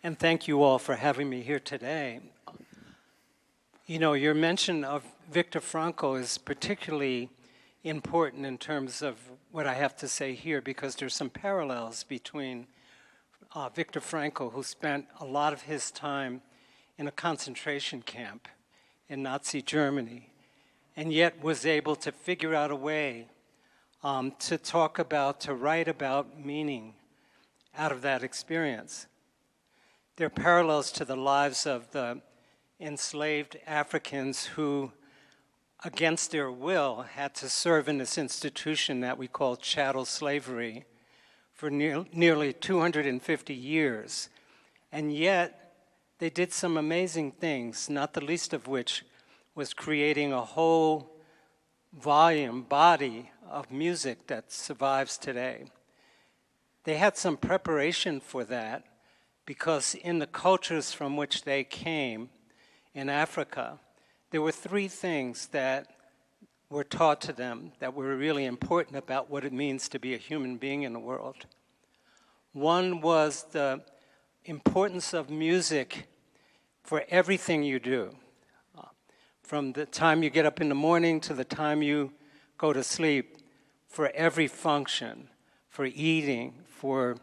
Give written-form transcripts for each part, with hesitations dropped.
And thank you all for having me here today. You know, your mention of Viktor Frankl is particularly important in terms of what I have to say here, because there's some parallels between Viktor Frankl, who spent a lot of his time in a concentration camp in Nazi Germany, and yet was able to figure out a way to write about meaning out of that experience. There are parallels to the lives of the enslaved Africans who, against their will, had to serve in this institution that we call chattel slavery for nearly 250 years. And yet, they did some amazing things, not the least of which was creating a whole body of music that survives today. They had some preparation for that because in the cultures from which they came in Africa, there were three things that were taught to them that were really important about what it means to be a human being in the world. One was the importance of music for everything you do. From the time you get up in the morning to the time you go to sleep, for every function, for eating, for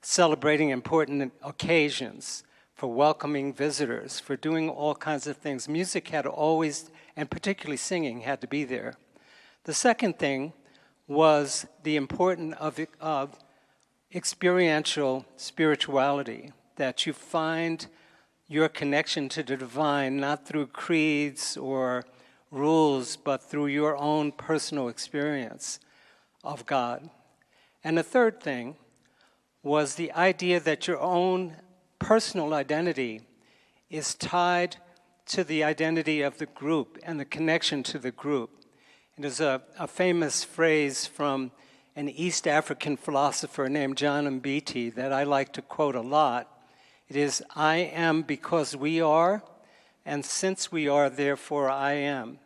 celebrating important occasions, for welcoming visitors, for doing all kinds of things. Music had always, and particularly singing, had to be there. The second thing was the importance of experiential spirituality, that you find your connection to the divine not through creeds or rules, but through your own personal experience of God. And the third thing was the idea that your own personal identity is tied to the identity of the group and the connection to the group. And there's a famous phrase from an East African philosopher named John Mbiti that I like to quote a lot. It is, "I am because we are, and since we are, therefore I am."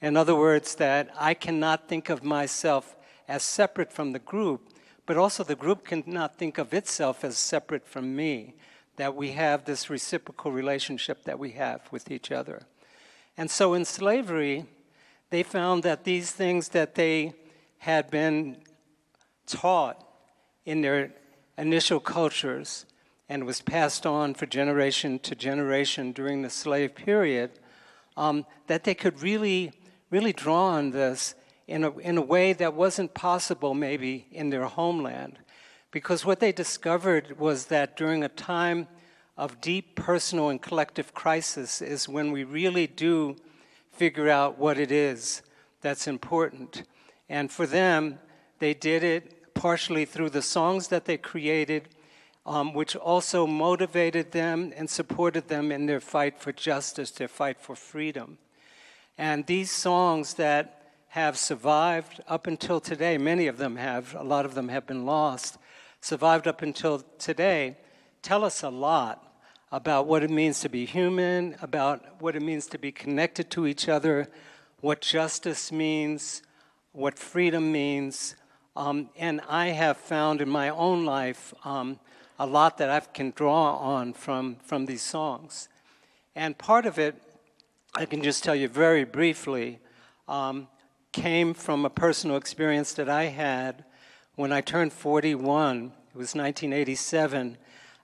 In other words, that I cannot think of myself as separate from the group, but also the group cannot think of itself as separate from me, that we have this reciprocal relationship that we have with each other. And so in slavery, they found that these things that they had been taught in their initial cultures and was passed on for generation to generation during the slave period, that they could really draw on this in a way that wasn't possible maybe in their homeland. Because what they discovered was that during a time of deep personal and collective crisis is when we really do figure out what it is that's important. And for them, they did it partially through the songs that they created, which also motivated them and supported them in their fight for justice, their fight for freedom. And these songs that have survived up until today, many of them have, a lot of them have been lost, survived up until today, tell us a lot about what it means to be human, about what it means to be connected to each other, what justice means, what freedom means. And I have found in my own life a lot that I can draw on from these songs. And part of it, I can just tell you very briefly, came from a personal experience that I had when I turned 41. It was 1987.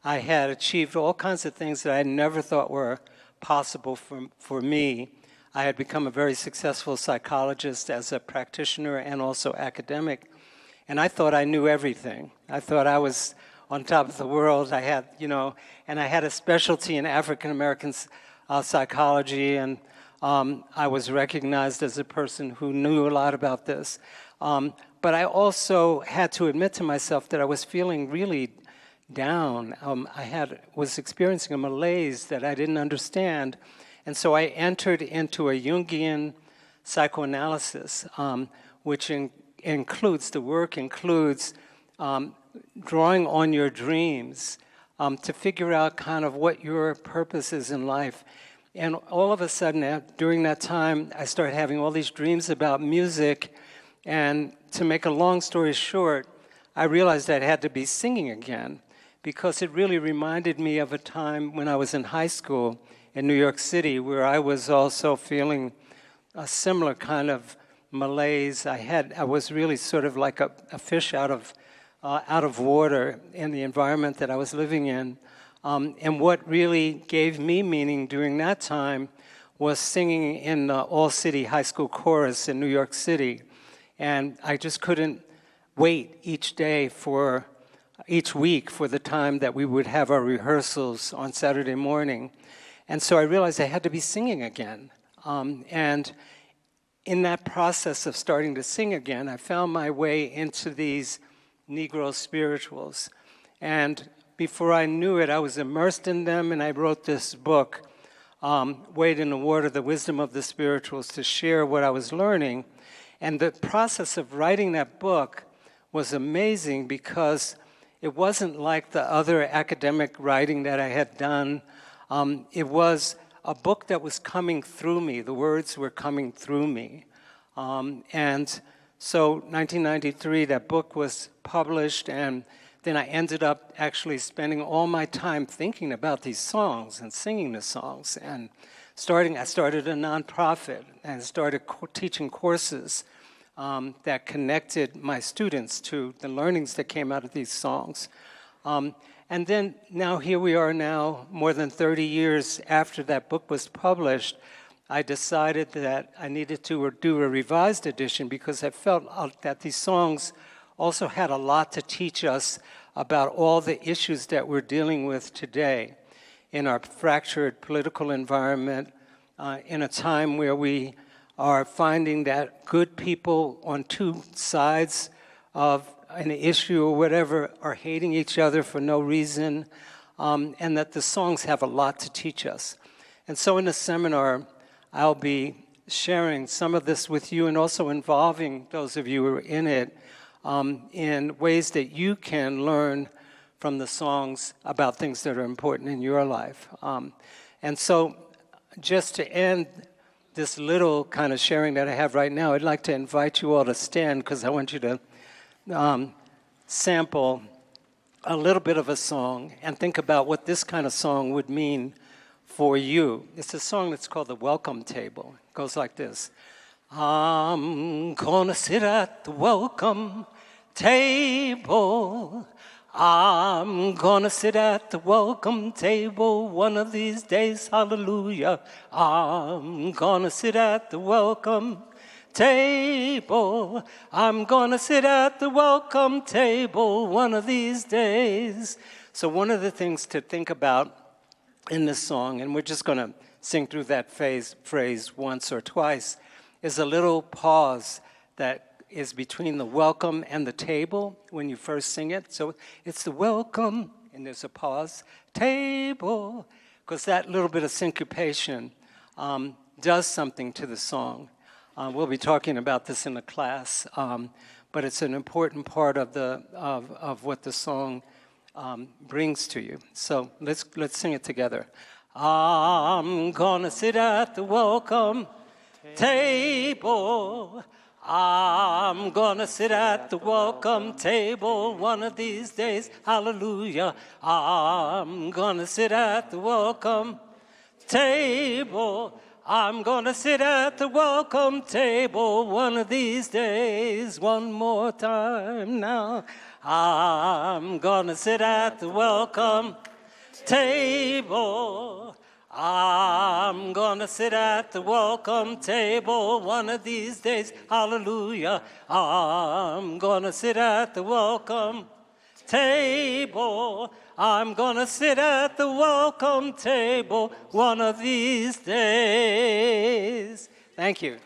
I had achieved all kinds of things that I never thought were possible for me. I had become a very successful psychologist as a practitioner and also academic. And I thought I knew everything. I thought I was on top of the world. I had, and I had a specialty in African American psychology, and I was recognized as a person who knew a lot about this. But I also had to admit to myself that I was feeling really down. Was experiencing a malaise that I didn't understand. And so I entered into a Jungian psychoanalysis, which includes drawing on your dreams to figure out kind of what your purpose is in life. And all of a sudden, during that time, I started having all these dreams about music. And to make a long story short, I realized I had to be singing again, because it really reminded me of a time when I was in high school in New York City, where I was also feeling a similar kind of malaise. I was really sort of like a fish out of water in the environment that I was living in. And what really gave me meaning during that time was singing in the all-city high school chorus in New York City. And I just couldn't wait each week for the time that we would have our rehearsals on Saturday morning. And so I realized I had to be singing again. And in that process of starting to sing again, I found my way into these Negro spirituals. And before I knew it, I was immersed in them, and I wrote this book, Wade in the Water, The Wisdom of the Spirituals, to share what I was learning. And the process of writing that book was amazing because it wasn't like the other academic writing that I had done. It was a book that was coming through me. The words were coming through me. And so 1993, that book was published, and then I ended up actually spending all my time thinking about these songs and singing the songs. And I started a nonprofit and started teaching courses that connected my students to the learnings that came out of these songs. And then now here we are now, more than 30 years after that book was published, I decided that I needed to do a revised edition because I felt that these songs also had a lot to teach us about all the issues that we're dealing with today in our fractured political environment, in a time where we are finding that good people on two sides of an issue or whatever are hating each other for no reason, and that the songs have a lot to teach us. And so in the seminar, I'll be sharing some of this with you and also involving those of you who are in it in ways that you can learn from the songs about things that are important in your life. And so just to end this little kind of sharing that I have right now, I'd like to invite you all to stand because I want you to sample a little bit of a song and think about what this kind of song would mean for you. It's a song that's called The Welcome Table. It goes like this. I'm gonna sit at the welcome table. I'm gonna sit at the welcome table one of these days, hallelujah. I'm gonna sit at the welcome table. I'm gonna sit at the welcome table one of these days. So one of the things to think about in this song, and we're just gonna sing through that phrase once or twice, is a little pause that is between the welcome and the table when you first sing it. So it's the welcome, and there's a pause, table, because that little bit of syncopation does something to the song. We'll be talking about this in the class, but it's an important part of what the song brings to you. So let's sing it together. I'm gonna sit at the welcome table. I'm gonna sit at the welcome table one of these days, hallelujah. I'm gonna sit at the welcome table. I'm gonna sit at the welcome table one of these days. One more time now. I'm gonna sit at the welcome table. I'm gonna sit at the welcome table one of these days, hallelujah. I'm gonna sit at the welcome table. I'm gonna sit at the welcome table one of these days. Thank you.